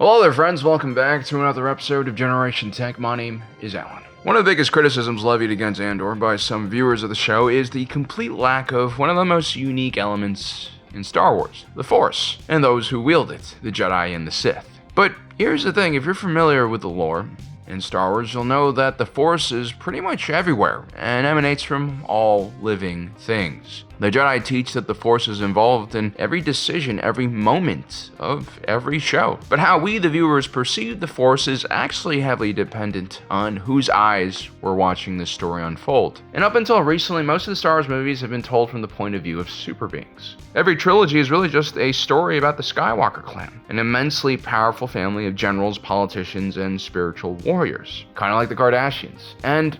Hello there, friends. Welcome back to another episode of Generation Tech. My name is Alan. One of the biggest criticisms levied against Andor by some viewers of the show is the complete lack of one of the most unique elements in Star Wars, the Force, and those who wield it, the Jedi and the Sith. But here's the thing, if you're familiar with the lore in Star Wars, you'll know that the Force is pretty much everywhere and emanates from all living things. The Jedi teach that the Force is involved in every decision, every moment of every show. But how we, the viewers, perceive the Force is actually heavily dependent on whose eyes we're watching this story unfold. And up until recently, most of the Star Wars movies have been told from the point of view of super beings. Every trilogy is really just a story about the Skywalker clan, an immensely powerful family of generals, politicians, and spiritual warriors, kind of like the Kardashians. And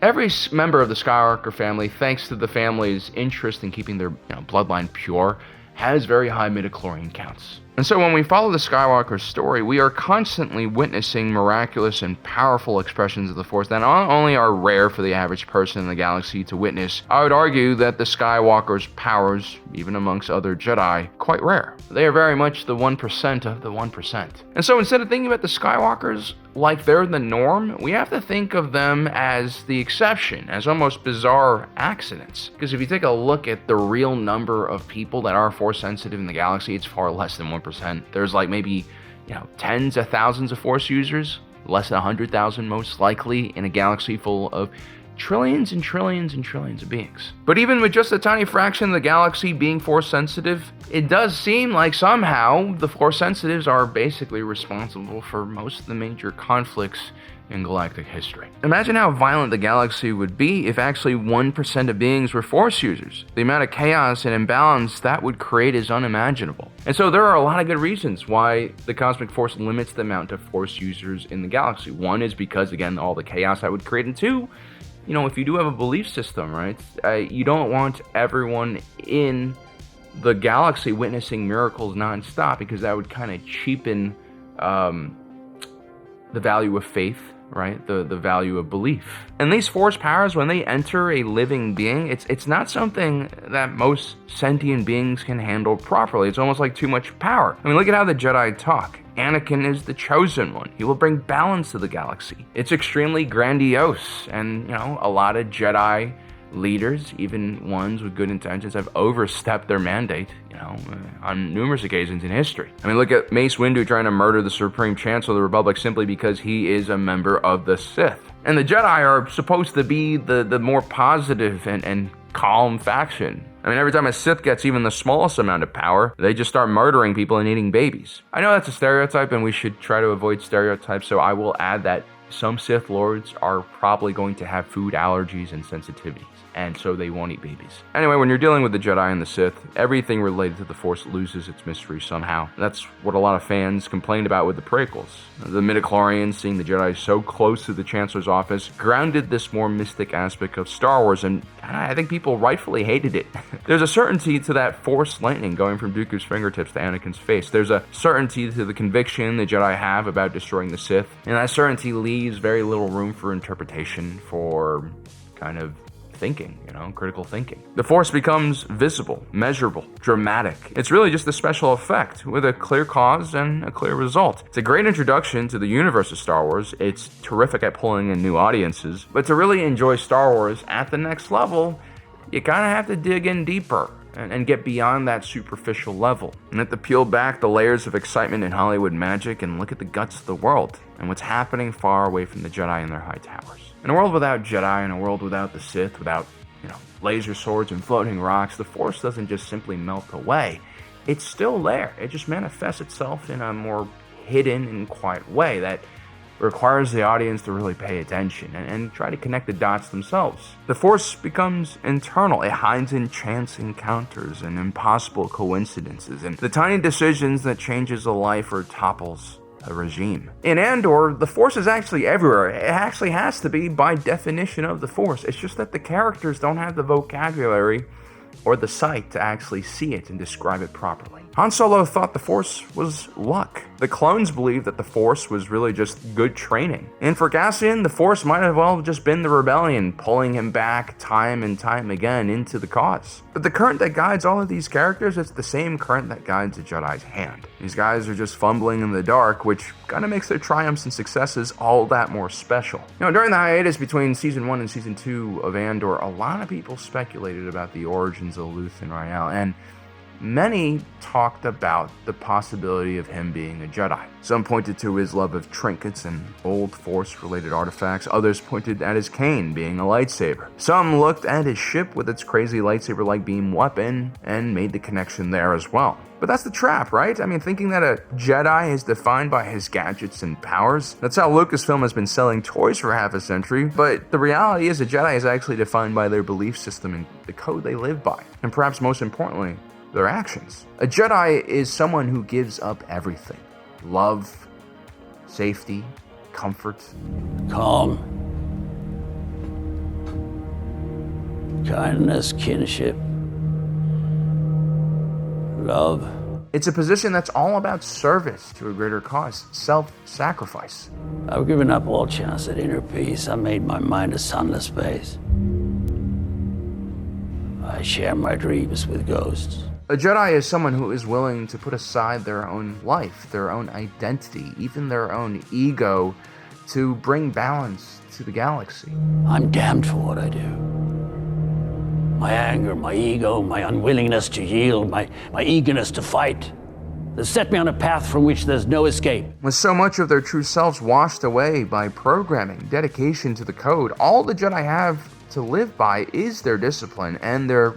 every member of the Skywalker family, thanks to the family's interest in keeping their bloodline pure, has very high midichlorian counts. And so when we follow the Skywalker story, we are constantly witnessing miraculous and powerful expressions of the Force that not only are rare for the average person in the galaxy to witness, I would argue that the Skywalker's powers, even amongst other Jedi, quite rare. They are very much the 1% of the 1%. And so instead of thinking about the Skywalkers like they're the norm, we have to think of them as the exception, as almost bizarre accidents. Because if you take a look at the real number of people that are Force sensitive in the galaxy, it's far less than 1%. There's like maybe, tens of thousands of Force users, less than 100,000 most likely in a galaxy full of trillions and trillions and trillions of beings. But even with just a tiny fraction of the galaxy being Force sensitive, it does seem like somehow the Force sensitives are basically responsible for most of the major conflicts in galactic history. Imagine how violent the galaxy would be if actually 1% of beings were Force users. The amount of chaos and imbalance that would create is unimaginable. And so there are a lot of good reasons why the cosmic Force limits the amount of Force users in the galaxy. One is because, again, all the chaos that would create, and two, if you do have a belief system, right, you don't want everyone in the galaxy witnessing miracles nonstop, because that would kind of cheapen the value of faith, right? The value of belief. And these Force powers, when they enter a living being, it's not something that most sentient beings can handle properly. It's almost like too much power. I mean, look at how the Jedi talk. Anakin is the chosen one. He will bring balance to the galaxy. It's extremely grandiose, and a lot of Jedi leaders, even ones with good intentions, have overstepped their mandate, on numerous occasions in history. I mean, look at Mace Windu trying to murder the Supreme Chancellor of the Republic simply because he is a member of the Sith. And the Jedi are supposed to be the more positive and calm faction. I mean, every time a Sith gets even the smallest amount of power, they just start murdering people and eating babies. I know that's a stereotype, and we should try to avoid stereotypes, so I will add that some Sith Lords are probably going to have food allergies and sensitivities, and so they won't eat babies. Anyway, when you're dealing with the Jedi and the Sith, everything related to the Force loses its mystery somehow. That's what a lot of fans complained about with the prequels. The midichlorians, seeing the Jedi so close to the Chancellor's office, grounded this more mystic aspect of Star Wars, and I think people rightfully hated it. There's a certainty to that Force lightning going from Dooku's fingertips to Anakin's face. There's a certainty to the conviction the Jedi have about destroying the Sith, and that certainty leaves very little room for interpretation, for kind of thinking, critical thinking. The Force becomes visible, measurable, dramatic. It's really just a special effect with a clear cause and a clear result. It's a great introduction to the universe of Star Wars. It's terrific at pulling in new audiences. But to really enjoy Star Wars at the next level, you kind of have to dig in deeper and get beyond that superficial level. And have to peel back the layers of excitement in Hollywood magic and look at the guts of the world and what's happening far away from the Jedi and their high towers. In a world without Jedi, in a world without the Sith, without, laser swords and floating rocks, the Force doesn't just simply melt away. It's still there. It just manifests itself in a more hidden and quiet way that requires the audience to really pay attention and try to connect the dots themselves. The Force becomes internal. It hides in chance encounters and impossible coincidences and the tiny decisions that changes a life or topples a regime. In Andor, the Force is actually everywhere. It actually has to be by definition of the Force. It's just that the characters don't have the vocabulary or the sight to actually see it and describe it properly. Han Solo thought the Force was luck. The clones believed that the Force was really just good training. And for Cassian, the Force might have well just been the rebellion, pulling him back time and time again into the cause. But the current that guides all of these characters, it's the same current that guides a Jedi's hand. These guys are just fumbling in the dark, which kind of makes their triumphs and successes all that more special. During the hiatus between Season 1 and Season 2 of Andor, a lot of people speculated about the origins of Luthen Rael, and many talked about the possibility of him being a Jedi. Some pointed to his love of trinkets and old Force-related artifacts. Others pointed at his cane being a lightsaber. Some looked at his ship with its crazy lightsaber-like beam weapon and made the connection there as well. But that's the trap, right? Thinking that a Jedi is defined by his gadgets and powers. That's how Lucasfilm has been selling toys for half a century. But the reality is a Jedi is actually defined by their belief system and the code they live by. And perhaps most importantly, their actions. A Jedi is someone who gives up everything. Love, safety, comfort. Calm. Kindness, kinship. Love. It's a position that's all about service to a greater cause, self-sacrifice. I've given up all chance at inner peace. I made my mind a sunless space. I share my dreams with ghosts. A Jedi is someone who is willing to put aside their own life, their own identity, even their own ego, to bring balance to the galaxy. I'm damned for what I do. My anger, my ego, my unwillingness to yield, my eagerness to fight, they set me on a path from which there's no escape. With so much of their true selves washed away by programming, dedication to the code, all the Jedi have to live by is their discipline and their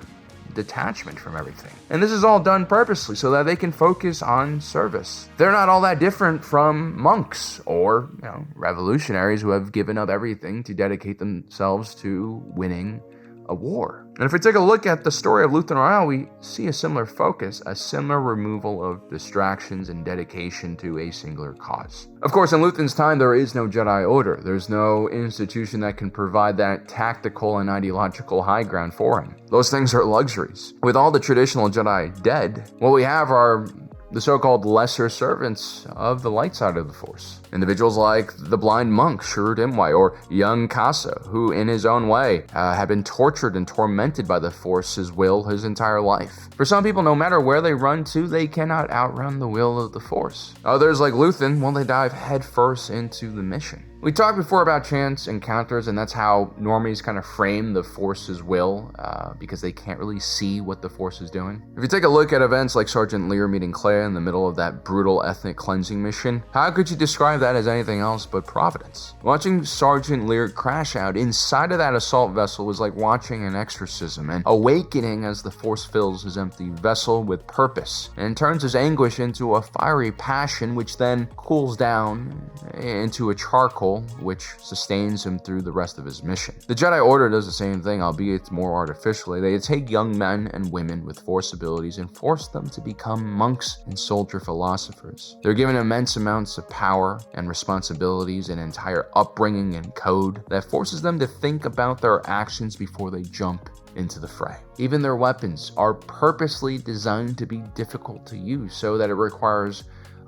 detachment from everything. And this is all done purposely so that they can focus on service. They're not all that different from monks or, revolutionaries who have given up everything to dedicate themselves to winning a war. And if we take a look at the story of Luthen Rael, we see a similar focus, a similar removal of distractions and dedication to a singular cause. Of course, in Luthen's time, there is no Jedi Order. There's no institution that can provide that tactical and ideological high ground for him. Those things are luxuries. With all the traditional Jedi dead, what we have are the so-called lesser servants of the light side of the Force. Individuals like the blind monk, Shur Dimwai, or young Kassa, who in his own way had been tortured and tormented by the Force's will his entire life. For some people, no matter where they run to, they cannot outrun the will of the Force. Others, like Luthen, well, they dive headfirst into the mission. We talked before about chance encounters, and that's how normies kind of frame the Force's will, because they can't really see what the Force is doing. If you take a look at events like Sergeant Lear meeting Clea in the middle of that brutal ethnic cleansing mission, how could you describe that as anything else but providence? Watching Sergeant Lear crash out inside of that assault vessel was like watching an exorcism, and awakening as the Force fills his empty vessel with purpose, and turns his anguish into a fiery passion, which then cools down into a charcoal, which sustains him through the rest of his mission. The Jedi Order does the same thing, albeit more artificially. They take young men and women with Force abilities and force them to become monks and soldier philosophers. They're given immense amounts of power and responsibilities, an entire upbringing and code that forces them to think about their actions before they jump into the fray. Even their weapons are purposely designed to be difficult to use so that it requires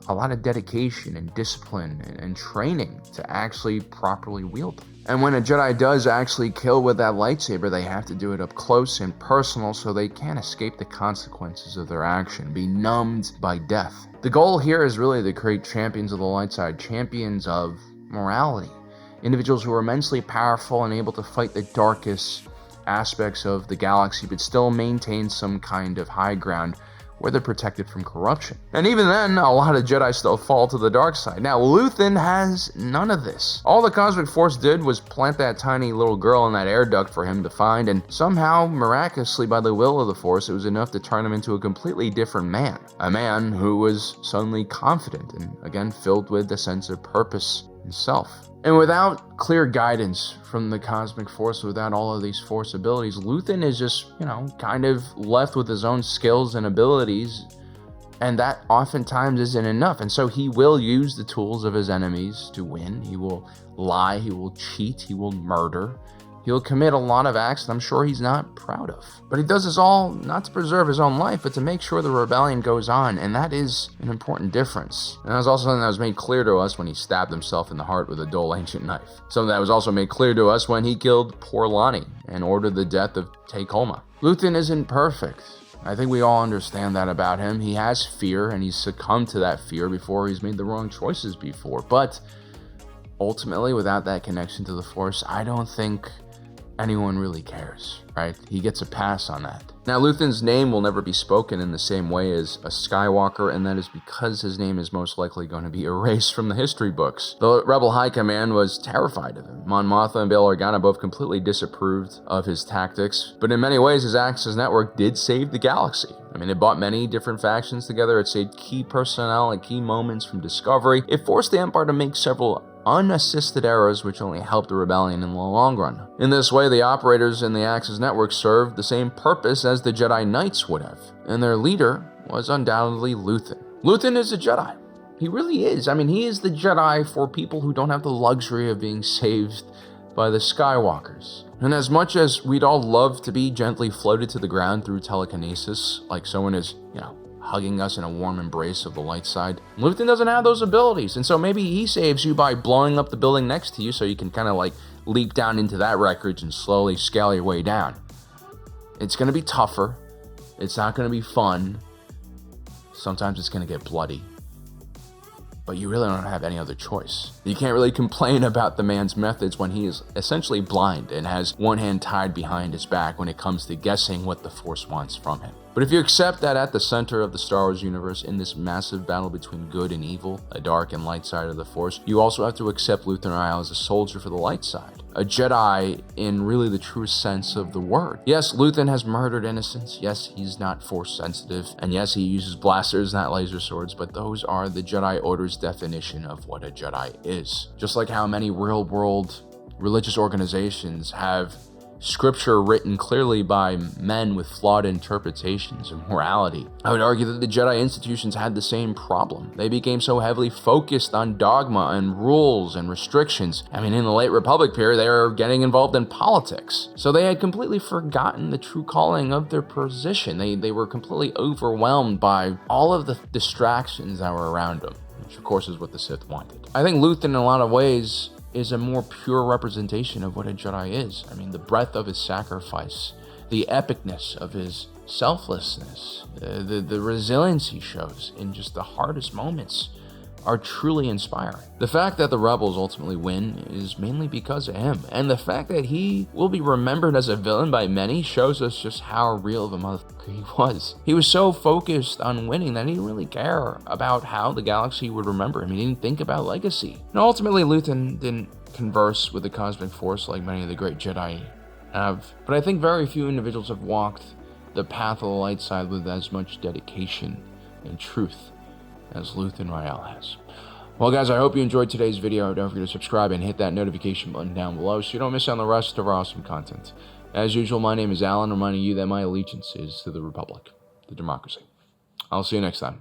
a lot of dedication and discipline and training to actually properly wield them. And when a Jedi does actually kill with that lightsaber, they have to do it up close and personal so they can't escape the consequences of their action, be numbed by death. The goal here is really to create champions of the light side, champions of morality, individuals who are immensely powerful and able to fight the darkest aspects of the galaxy, but still maintain some kind of high ground where they're protected from corruption. And even then, a lot of Jedi still fall to the dark side. Now, Luthen has none of this. All the Cosmic Force did was plant that tiny little girl in that air duct for him to find, and somehow, miraculously, by the will of the Force, it was enough to turn him into a completely different man. A man who was suddenly confident and, again, filled with a sense of purpose and self. And without clear guidance from the Cosmic Force, without all of these Force abilities, Luthen is just, kind of left with his own skills and abilities, and that oftentimes isn't enough. And so he will use the tools of his enemies to win. He will lie, he will cheat, he will murder, He'll commit a lot of acts that I'm sure he's not proud of. But he does this all not to preserve his own life, but to make sure the rebellion goes on, and that is an important difference. And that was also something that was made clear to us when he stabbed himself in the heart with a dull ancient knife. Something that was also made clear to us when he killed poor Lonnie and ordered the death of Takolma. Luthen isn't perfect. I think we all understand that about him. He has fear, and he's succumbed to that fear before he's made the wrong choices before. But ultimately, without that connection to the Force, I don't think anyone really cares, right? He gets a pass on that. Now, Luthen's name will never be spoken in the same way as a Skywalker, and that is because his name is most likely going to be erased from the history books. The Rebel High Command was terrified of him. Mon Mothma and Bail Organa both completely disapproved of his tactics, but in many ways, his Axis network did save the galaxy. I mean, it brought many different factions together, it saved key personnel and key moments from Discovery, it forced the Empire to make several unassisted errors which only helped the rebellion in the long run. In this way, the operators in the Axis network served the same purpose as the Jedi Knights would have, and their leader was undoubtedly Luthen. Luthen is a Jedi. He really is. I mean, he is the Jedi for people who don't have the luxury of being saved by the Skywalkers. And as much as we'd all love to be gently floated to the ground through telekinesis, like someone is, hugging us in a warm embrace of the light side, Luthen doesn't have those abilities, and so maybe he saves you by blowing up the building next to you so you can kind of like leap down into that wreckage and slowly scale your way down. It's going to be tougher. It's not going to be fun. Sometimes it's going to get bloody. But you really don't have any other choice. You can't really complain about the man's methods when he is essentially blind and has one hand tied behind his back when it comes to guessing what the Force wants from him. But if you accept that at the center of the Star Wars universe, in this massive battle between good and evil, a dark and light side of the Force, you also have to accept Luthen Rael as a soldier for the light side. A Jedi in really the truest sense of the word. Yes, Luthen has murdered innocents. Yes, he's not Force sensitive. And yes, he uses blasters, not laser swords, but those are the Jedi Order's definition of what a Jedi is. Just like how many real-world religious organizations have scripture written clearly by men with flawed interpretations of morality. I would argue that the Jedi institutions had the same problem. They became so heavily focused on dogma and rules and restrictions. I mean, in the late Republic period, they were getting involved in politics. So they had completely forgotten the true calling of their position. They were completely overwhelmed by all of the distractions that were around them, which of course is what the Sith wanted. I think Luthen, in a lot of ways, is a more pure representation of what a Jedi is. I mean, the breadth of his sacrifice, the epicness of his selflessness, the resilience he shows in just the hardest moments are truly inspiring. The fact that the rebels ultimately win is mainly because of him, and the fact that he will be remembered as a villain by many shows us just how real of a motherfucker he was. He was so focused on winning that he didn't really care about how the galaxy would remember him. He didn't think about legacy. And ultimately, Luthen didn't converse with the cosmic force like many of the great Jedi have, but I think very few individuals have walked the path of the light side with as much dedication and truth as Luthen Rael has. Well, guys, I hope you enjoyed today's video. Don't forget to subscribe and hit that notification button down below so you don't miss out on the rest of our awesome content. As usual, my name is Alan, reminding you that my allegiance is to the Republic, the democracy. I'll see you next time.